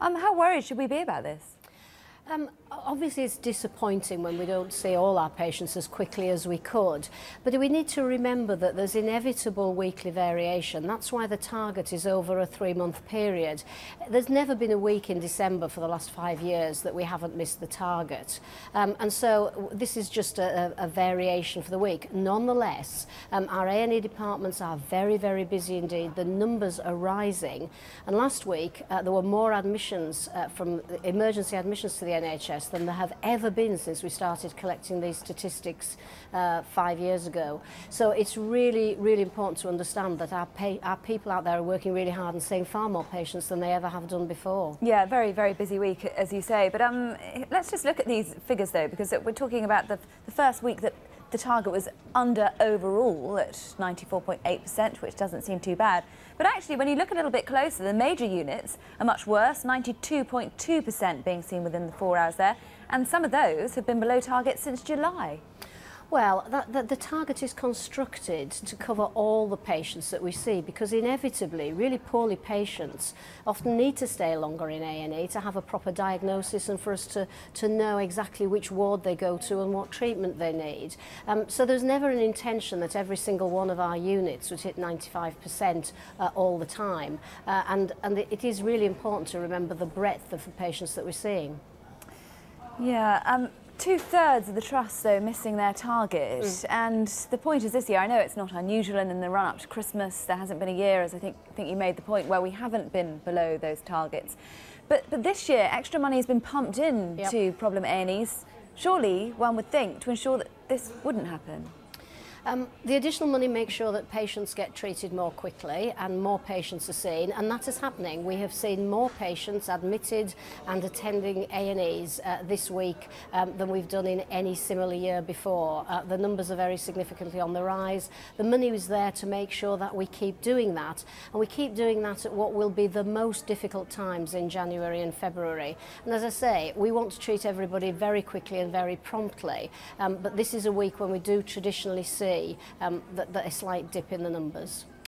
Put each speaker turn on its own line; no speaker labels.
How worried should we be about this?
Obviously it's disappointing when we don't see all our patients as quickly as we could, but we need to remember that there's inevitable weekly variation. That's why the target is over a 3-month period. There's never been a week in December for the last 5 years that we haven't missed the target, and so this is just a variation for the week. Nonetheless, our A&E departments are very, very busy indeed. The numbers are rising, and last week there were more admissions from emergency admissions to the NHS than there have ever been since we started collecting these statistics 5 years ago. So it's really, really important to understand that our people out there are working really hard and seeing far more patients than they ever have done before.
Yeah, very, very busy week, as you say. But let's just look at these figures, though, because we're talking about the first week that the target was under overall at 94.8%, which doesn't seem too bad. But actually, when you look a little bit closer, the major units are much worse, 92.2% being seen within the 4 hours there. And some of those have been below target since July.
Well, the target is constructed to cover all the patients that we see, because inevitably really poorly patients often need to stay longer in A&E to have a proper diagnosis and for us to know exactly which ward they go to and what treatment they need. So there's never an intention that every single one of our units would hit 95% all the time, and it is really important to remember the breadth of the patients that we're seeing.
Yeah. 2/3 of the trusts, though, missing their target. And the point is this year, I know it's not unusual, and in the run-up to Christmas there hasn't been a year, as I think you made the point, where we haven't been below those targets. But this year, extra money has been pumped in to problem A&Es, surely one would think, to ensure that this wouldn't happen.
The additional money makes sure that patients get treated more quickly and more patients are seen, and that is happening. We have seen more patients admitted and attending A&Es this week than we've done in any similar year before. The numbers are very significantly on the rise. The money is there to make sure that we keep doing that, and we keep doing that at what will be the most difficult times in January and February. And as I say, we want to treat everybody very quickly and very promptly, but this is a week when we do traditionally see a slight dip in the numbers.